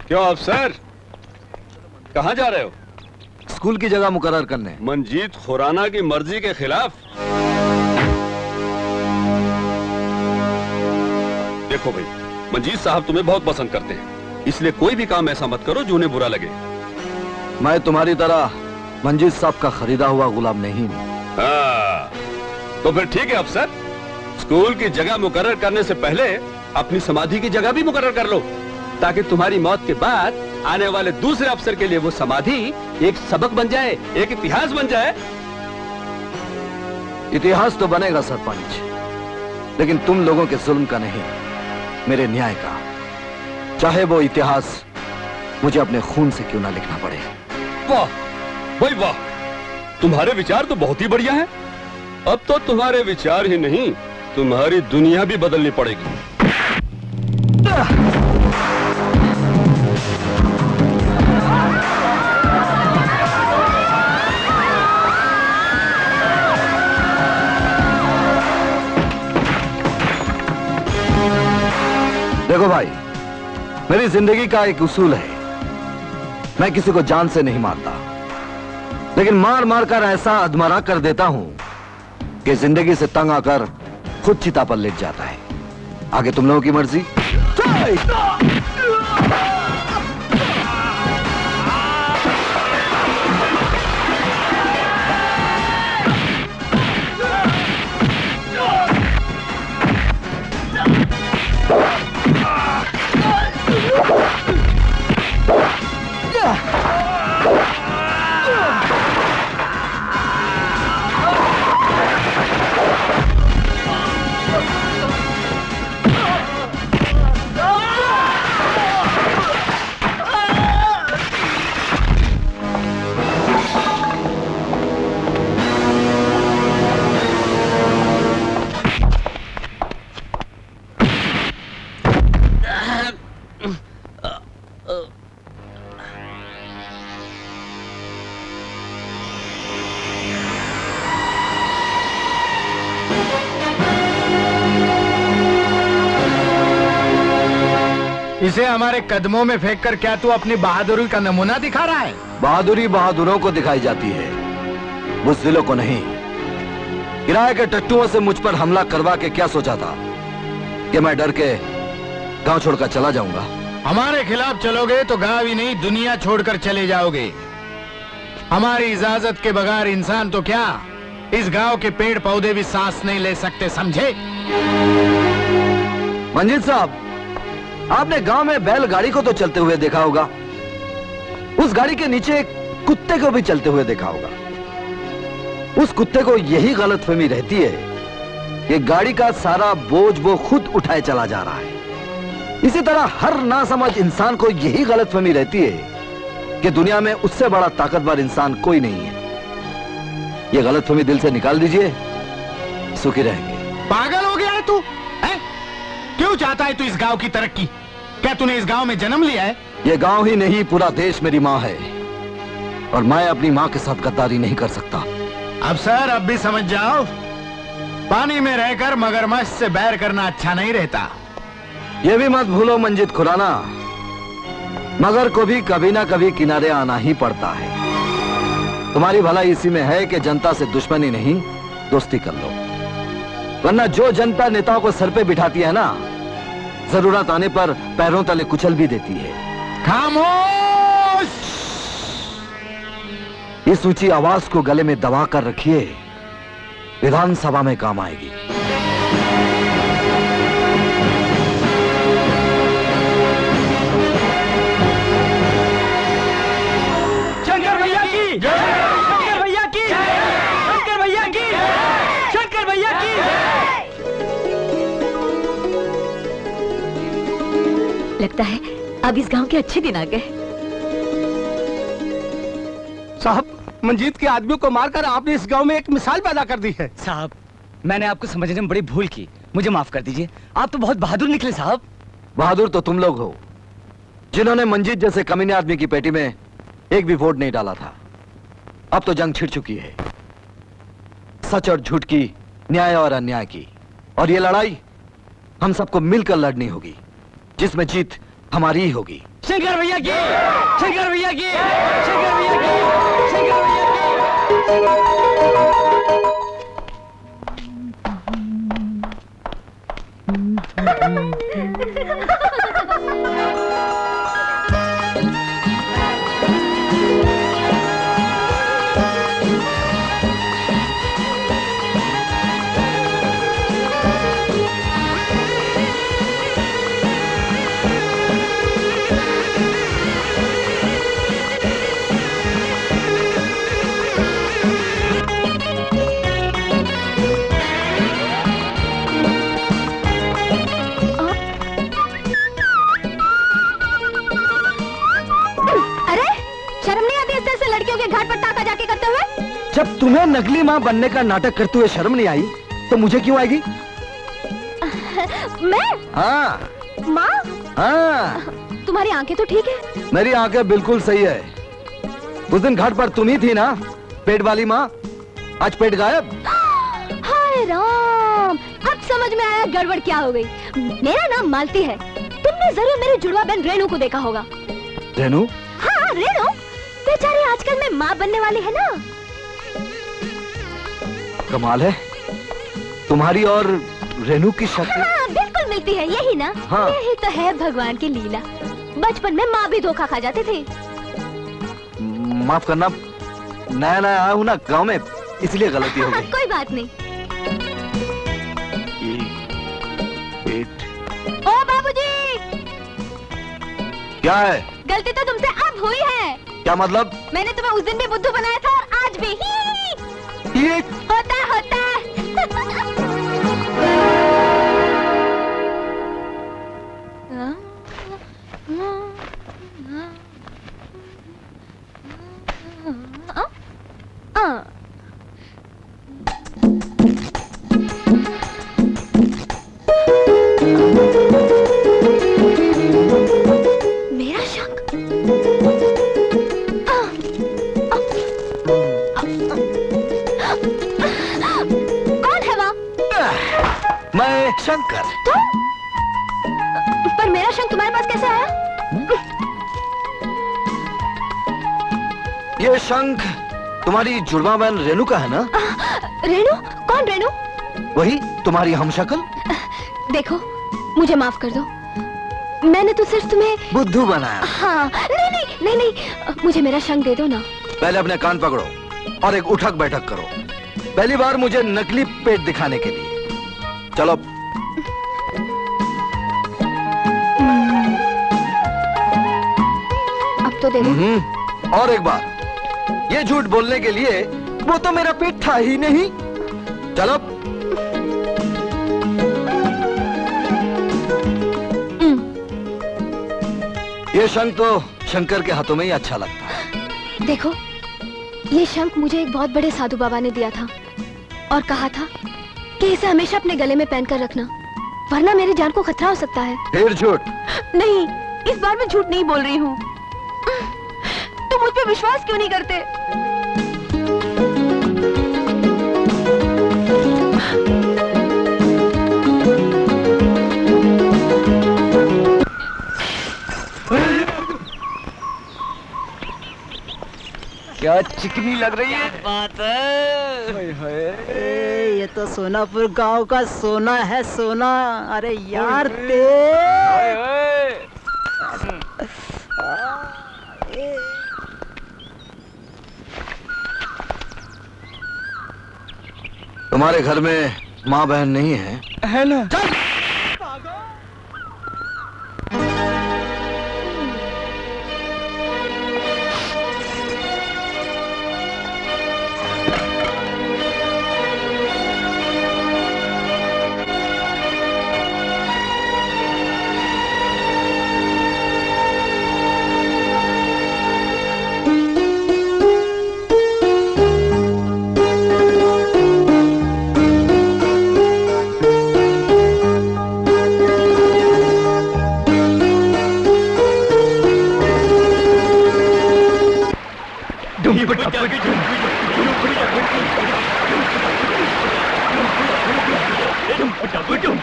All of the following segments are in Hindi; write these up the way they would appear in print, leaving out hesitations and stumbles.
क्यों अफसर, कहाँ जा रहे हो? स्कूल की जगह मुकर्रर करने। मंजीत खुराना की मर्जी के खिलाफ? देखो भाई, मंजीत साहब तुम्हें बहुत पसंद करते हैं, इसलिए कोई भी काम ऐसा मत करो जो उन्हें बुरा लगे। मैं तुम्हारी तरह मंजीत साहब का खरीदा हुआ गुलाम नहीं हूँ। हाँ, तो फिर ठीक है अफसर, स्कूल की जगह मुकर्रर करने से पहले अपनी समाधि की जगह भी मुकर्रर कर लो, ताकि तुम्हारी मौत के बाद आने वाले दूसरे अफसर के लिए वो समाधि एक सबक बन जाए, एक इतिहास बन जाए। इतिहास तो बनेगा सरपंच, लेकिन तुम लोगों के जुल्म का नहीं, मेरे न्याय का। चाहे वो इतिहास मुझे अपने खून से क्यों ना लिखना पड़े। वाह भाई वाह, तुम्हारे विचार तो बहुत ही बढ़िया हैं। अब तो तुम्हारे विचार ही नहीं, तुम्हारी दुनिया भी बदलनी पड़ेगी। देखो भाई, मेरी जिंदगी का एक उसूल है, मैं किसी को जान से नहीं मारता, लेकिन मार मार कर ऐसा अधमरा कर देता हूं कि जिंदगी से तंग आकर खुद चिता पर लेट जाता है। आगे तुम लोगों की मर्जी। इसे हमारे कदमों में फेंक कर क्या तू अपनी बहादुरी का नमूना दिखा रहा है? बहादुरी बहादुरों को दिखाई जाती है, बुज़दिलों को नहीं। किराए के टट्टुओं से मुझ पर हमला करवा के क्या सोचा था कि मैं डर के गांव छोड़कर चला जाऊंगा? हमारे खिलाफ चलोगे तो गांव ही नहीं दुनिया छोड़कर चले जाओगे। हमारी इजाजत के बगैर इंसान तो क्या, इस गांव के पेड़ पौधे भी सांस नहीं ले सकते, समझे? मंजीत साहब, आपने गांव में बैलगाड़ी को तो चलते हुए देखा होगा, उस गाड़ी के नीचे एक कुत्ते को भी चलते हुए देखा होगा। उस कुत्ते को यही गलतफहमी रहती है कि गाड़ी का सारा बोझ वो खुद उठाए चला जा रहा है। इसी तरह हर नासमझ इंसान को यही गलतफहमी रहती है कि दुनिया में उससे बड़ा ताकतवर इंसान कोई नहीं है। ये गलतफहमी दिल से निकाल दीजिए, सुखी रहेंगे। पागल हो गया है तू? क्यों चाहता है तू इस गांव की तरक्की? क्या तूने इस गांव में जन्म लिया है? ये गांव ही नहीं, पूरा देश मेरी माँ है, और मैं अपनी माँ के साथ गद्दारी नहीं कर सकता। अब सर, अब भी समझ जाओ, पानी में रहकर मगरमच्छ से बैर करना अच्छा नहीं रहता। ये भी मत भूलो मंजीत खुराना, मगर को भी कभी ना कभी किनारे आना ही पड़ता है। तुम्हारी भलाई इसी में है कि जनता से दुश्मनी नहीं, दोस्ती कर लो, वरना जो जनता नेताओं को सर पे बिठाती है ना, जरूरत आने पर पैरों तले कुचल भी देती है। खामोश! इस ऊंची आवाज को गले में दबा कर रखिए, विधानसभा में काम आएगी। शंकर भैया की जय! शंकर भैया की जय! शंकर भैया की जय! शंकर भैया की लगता है अब इस गांव के अच्छे दिन आ गए। साहब, मंजीत के आदमियों को मारकर आपने इस गांव में एक मिसाल पैदा कर दी है। साहब, मैंने आपको समझने में बड़ी भूल की, मुझे माफ कर दीजिए। आप तो बहुत बहादुर निकले साहब। बहादुर तो तुम लोग हो, जिन्होंने मंजीत जैसे कमीने आदमी की पेटी में एक भी वोट नहीं डाला था। अब तो जंग छिड़ चुकी है, सच और झूठ की, न्याय और अन्याय की, और ये लड़ाई हम सबको मिलकर लड़नी होगी, जिसमें जीत हमारी ही होगी। शंकर भैया की, शंकर भैया की, शंकर भैया की, शंकर भैया की। जब तुम्हें नकली माँ बनने का नाटक करते हुए शर्म नहीं आई तो मुझे क्यों आएगी? मैं? हाँ माँ? हाँ। तुम्हारी आंखें तो ठीक है। मेरी आंखें बिल्कुल सही है। उस दिन घाट पर तुम ही थी ना, पेट वाली माँ। आज पेट गायब। हाय राम, अब समझ में आया गड़बड़ क्या हो गई। मेरा नाम मालती है। तुमने जरूर मेरी जुड़वा बहन रेणु को देखा होगा। रेणु? हाँ रेणु, बेचारी आजकल में माँ बनने वाली है ना। कमाल है, तुम्हारी और रेणु की शक्ल। हाँ, बिल्कुल मिलती है, यही ना। हाँ। यही तो है भगवान की लीला। बचपन में माँ भी धोखा खा जाते थे। माफ करना, नया नया आया हूँ ना गांव में, इसलिए गलती हो गई। कोई बात नहीं। ओ बाबूजी, क्या है? गलती तो तुमसे अब हुई है। क्या मतलब? मैंने तुम्हें उस दिन भी बुद्धू बनाया था और आज भी ये होता होता। मेरा शंख। कौन है वहाँ? मैं शंकर। तुम? पर मेरा शंख तुम्हारे पास कैसे आया? ये शंख तुम्हारी जुड़वा बहन रेणु का है ना? रेणु? कौन रेणु? वही तुम्हारी हमशक्ल। देखो, मुझे माफ कर दो। मैंने तो सिर्फ तुम्हें बुद्धू बनाया। हाँ, नहीं नहीं नहीं नहीं, मुझे मेरा शंख दे दो ना। पहले अपने कान पकड़ो और एक उठक बैठक करो। पहली बार मुझे नकली पेट दिखाने के लिए। चलो। अब तो दे दो। और एक बार, ये झूठ बोलने के लिए वो तो मेरा पेट था ही नहीं। चलो। ये शंख तो शंकर के हाथों में ही अच्छा लगता है। देखो, ये शंख मुझे एक बहुत बड़े साधु बाबा ने दिया था और कहा था कि इसे हमेशा अपने गले में पहनकर रखना, वरना मेरी जान को खतरा हो सकता है। फिर झूठ? नहीं, इस बार मैं झूठ नहीं बोल रही हूँ। तुम मुझ पे विश्वास क्यों नहीं करते? क्या चिकनी लग रही है। बात है। ये तो सोनापुर गांव का सोना है, सोना। अरे यार तुम्हारे घर में माँ बहन नहीं है? है ना?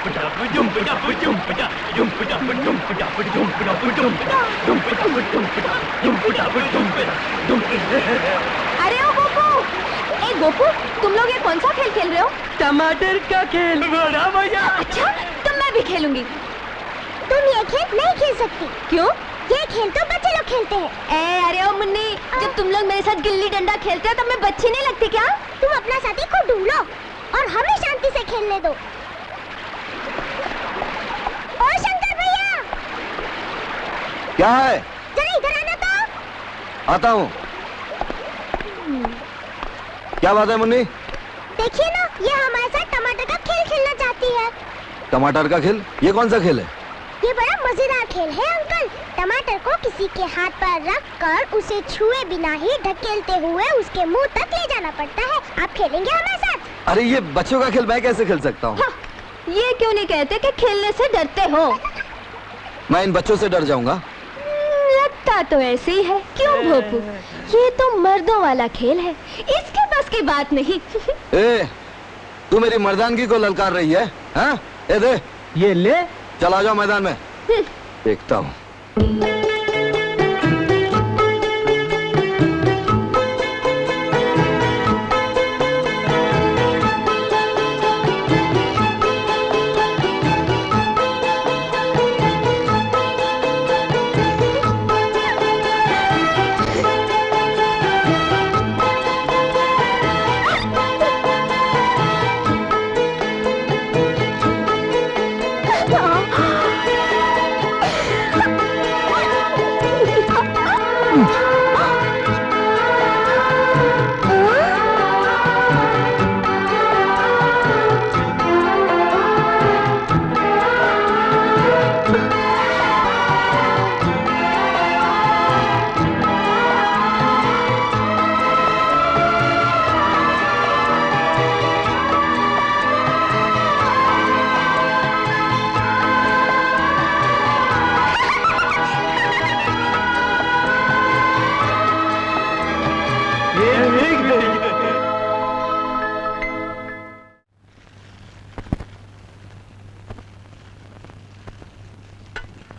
अरे ओ गोपू, ए गोपू, तुम लोग ये कौन सा खेल खेल रहे हो? टमाटर का खेल। बड़ा भैया। अच्छा, तो मैं भी खेलूंगी। तुम ये खेल नहीं खेल सकती। क्यों? ये खेल तो बच्चे लोग खेलते हैं। अरे ओ मुन्नी, जब तुम लोग मेरे साथ गिल्ली डंडा खेलते हो तब मैं बच्ची नहीं लगती क्या? तुम अपना साथी खुद ढूंढ लो और हमें शांति से खेलने दो। ओ शंकर भैया, क्या है? जरा इधर आना तो। आता हूँ। क्या बात है मुन्नी? देखिए ना, ये हमारे साथ टमाटर का खेल खेलना चाहती है। टमाटर का खेल? ये कौन सा खेल है? ये बड़ा मजेदार खेल है अंकल। टमाटर को किसी के हाथ पर रख कर उसे छुए बिना ही ढकेलते हुए उसके मुंह तक ले जाना पड़ता है। आप खेलेंगे हमारे साथ? अरे ये बच्चों का खेल मैं कैसे खेल सकता हूँ? हाँ, ये क्यों नहीं कहते कि खेलने से डरते हो? मैं इन बच्चों से डर जाऊंगा? लगता तो ऐसे ही है। क्यों भोपू? ये तो मर्दों वाला खेल है, इसके बस की बात नहीं। ए, तू मेरी मर्दानगी को ललकार रही है? हाँ? ए दे, ये ले। चल आ जाओ मैदान में, देखता हूँ।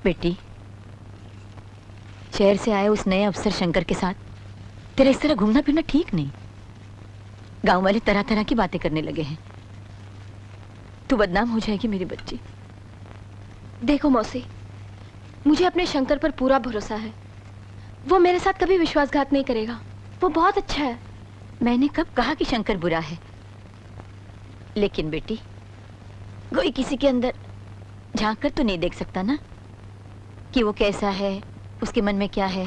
बेटी, शहर से आए उस नए अफसर शंकर के साथ तेरा इस तरह घूमना फिरना ठीक नहीं। गांव वाले तरह तरह की बातें करने लगे हैं। तू बदनाम हो जाएगी मेरी बच्ची। देखो मौसी, मुझे अपने शंकर पर पूरा भरोसा है। वो मेरे साथ कभी विश्वासघात नहीं करेगा। वो बहुत अच्छा है। मैंने कब कहा कि शंकर बुरा है? लेकिन बेटी, कोई किसी के अंदर झांक कर तो नहीं देख सकता ना कि वो कैसा है, उसके मन में क्या है।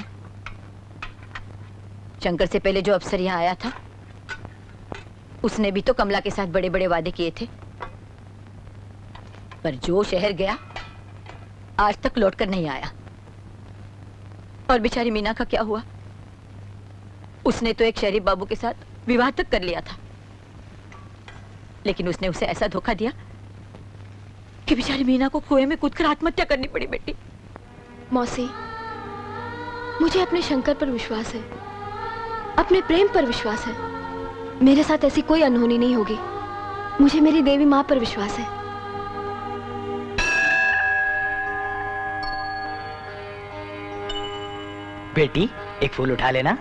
शंकर से पहले जो अफसर यहाँ आया था, उसने भी तो कमला के साथ बड़े बड़े वादे किए थे, पर जो शहर गया आज तक लौट कर नहीं आया। और बेचारी मीना का क्या हुआ? उसने तो एक शरीफ बाबू के साथ विवाह तक कर लिया था, लेकिन उसने उसे ऐसा धोखा दिया कि बेचारी मीना को कुएं में कूदकर आत्महत्या करनी पड़ी। बेटी मौसी, मुझे अपने शंकर पर विश्वास है, अपने प्रेम पर विश्वास है। मेरे साथ ऐसी कोई अनहोनी नहीं होगी। मुझे मेरी देवी माँ पर विश्वास है। बेटी, एक फूल उठा लेना।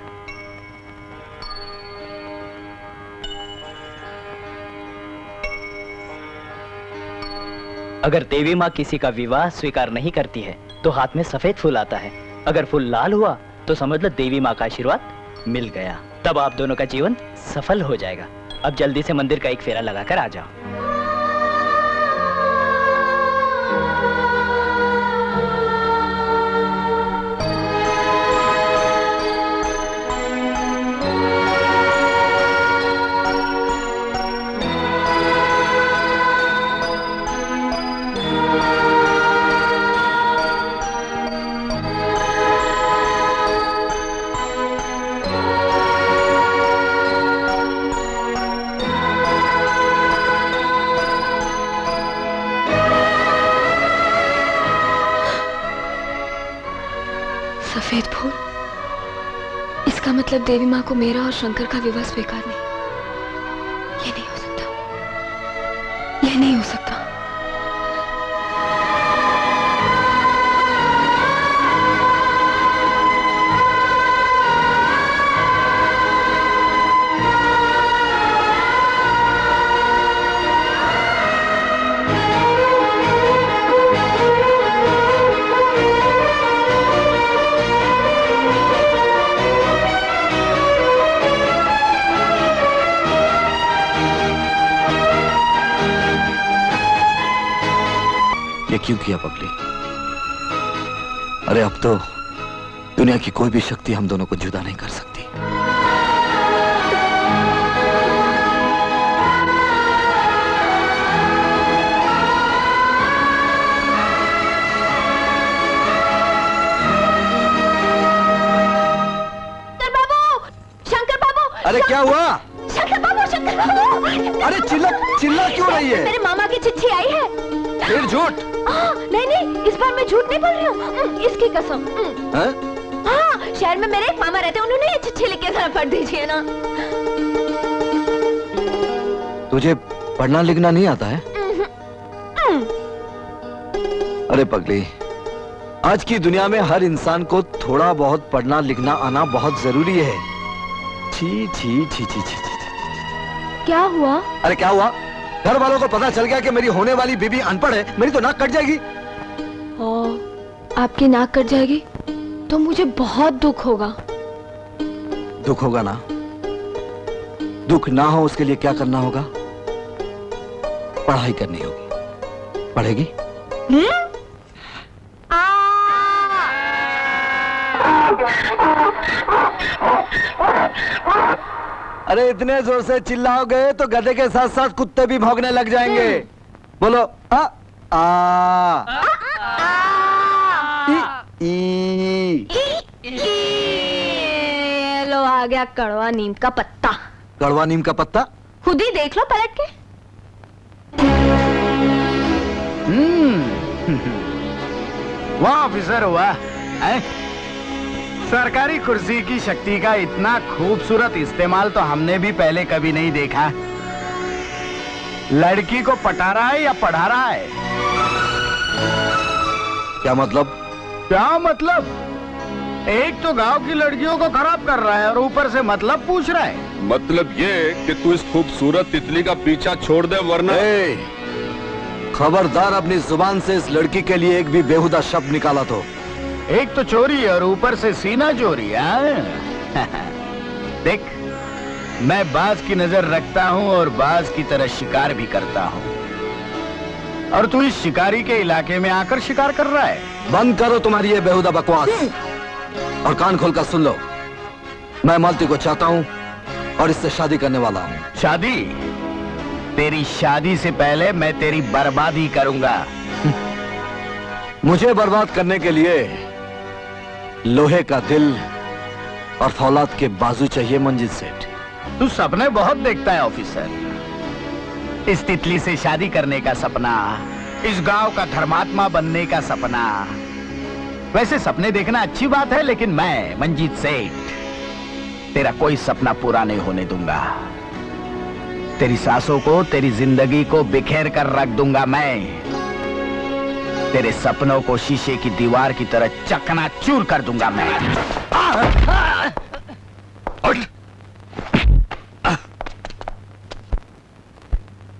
अगर देवी माँ किसी का विवाह स्वीकार नहीं करती है तो हाथ में सफेद फूल आता है। अगर फूल लाल हुआ तो समझ लो देवी माँ का आशीर्वाद मिल गया। तब आप दोनों का जीवन सफल हो जाएगा। अब जल्दी से मंदिर का एक फेरा लगाकर आ जाओ। सफेद फूल, इसका मतलब देवी माँ को मेरा और शंकर का विवाह स्वीकार नहीं। ये नहीं हो सकता, ये नहीं हो सकता। ये क्यों किया पगली? अरे अब तो दुनिया की कोई भी शक्ति हम दोनों को जुदा नहीं कर सकती। अरे क्या हुआ? शंकर बाबू, शंकर बाबू! अरे चिल्ला क्यों रही है? मेरे मामा की चिट्ठी आई है। फिर झूठ? नहीं नहीं, इस बार मैं झूठ नहीं बोल रही हूँ, इसकी कसम। हाँ, शहर में मेरे एक मामा रहते हैं, उन्होंने ये चिट्ठी लिख के जरा पढ़ दीजिए ना। तुझे पढ़ना लिखना नहीं आता है? अरे पगली, आज की दुनिया में हर इंसान को थोड़ा बहुत पढ़ना लिखना आना बहुत जरूरी है। छी छी छी छी छी छी। क्या हुआ? अरे क्या हुआ? घर वालों को पता चल गया कि मेरी होने वाली बीबी अनपढ़ है, मेरी तो नाक कट जाएगी। आपकी नाक कट जाएगी तो मुझे बहुत दुख होगा। दुख होगा ना? दुख ना हो उसके लिए क्या करना होगा? पढ़ाई करनी होगी। पढ़ेगी? अरे इतने जोर से चिल्लाओगे तो गधे के साथ साथ कुत्ते भी भौंकने लग जाएंगे। बोलो आ आ ई लो आ गया कड़वा नीम का पत्ता। कड़वा नीम का पत्ता? खुद ही देख लो पलट के। वाह ऑफिसर, वाह! सरकारी कुर्सी की शक्ति का इतना खूबसूरत इस्तेमाल तो हमने भी पहले कभी नहीं देखा। लड़की को पटा रहा है या पढ़ा रहा है? क्या मतलब? क्या मतलब? एक तो गांव की लड़कियों को खराब कर रहा है और ऊपर से मतलब पूछ रहा है। मतलब ये कि तू इस खूबसूरत तितली का पीछा छोड़ दे वरना। खबरदार अपनी जुबान से इस लड़की के लिए एक भी बेहुदा शब्द निकाला तो। एक तो चोरी है और ऊपर से सीना चोरी है। देख, मैं बाज की नजर रखता हूँ और बाज की तरह शिकार भी करता हूँ, और तू इस शिकारी के इलाके में आकर शिकार कर रहा है। बंद करो तुम्हारी ये बेहुदा बकवास और कान खोलकर सुन लो। मैं मालती को चाहता हूँ और इससे शादी करने वाला हूँ। शादी? तेरी शादी से पहले मैं तेरी बर्बादी करूंगा। मुझे बर्बाद करने के लिए लोहे का दिल और फौलाद के बाजू चाहिए मंजिल सेठ। तू सपने बहुत देखता है ऑफिसर। इस तितली से शादी करने का सपना, इस गांव का धर्मात्मा बनने का सपना। वैसे सपने देखना अच्छी बात है, लेकिन मैं मंजीत सेठ तेरा कोई सपना पूरा नहीं होने दूंगा। तेरी सांसों को, तेरी जिंदगी को बिखेर कर रख दूंगा मैं। तेरे सपनों को शीशे की दीवार की तरह चकनाचूर कर दूंगा मैं।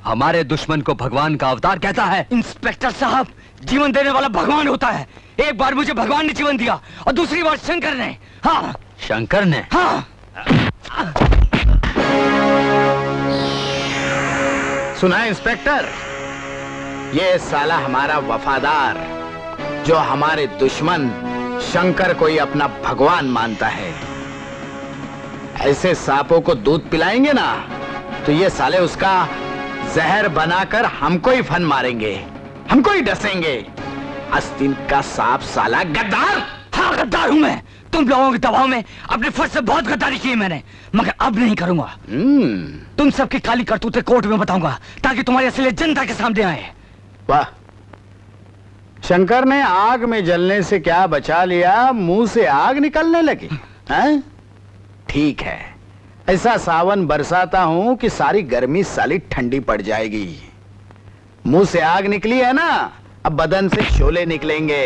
हमारे दुश्मन को भगवान का अवतार कहता है। इंस्पेक्टर साहब, जीवन देने वाला भगवान होता है। एक बार मुझे भगवान ने जीवन दिया और दूसरी बार शंकर ने। हाँ, शंकर ने? हाँ। सुना इंस्पेक्टर, ये साला हमारा वफादार, जो हमारे दुश्मन शंकर को ही अपना भगवान मानता है। ऐसे सांपों को दूध पिलाएंगे ना तो ये साले उसका जहर बनाकर हमको ही फन मारेंगे, हमको ही डसेंगे। आस्तीन का सांप साला गद्दार। हाँ, गद्दार हूं मैं। तुम लोगों के दबाव में अपने फर्ज से बहुत गद्दारी की है मैंने, मगर अब नहीं करूंगा। तुम सबकी काली करतूतें कोर्ट में बताऊंगा ताकि तुम्हारी असलियत जनता के सामने आए। वाह, शंकर ने आग में जलने से क्या बचा लिया, मुंह से आग निकलने लगी। हैं? ठीक है, ऐसा सावन बरसाता हूं कि सारी गर्मी साली ठंडी पड़ जाएगी। मुंह से आग निकली है ना, अब बदन से शोले निकलेंगे।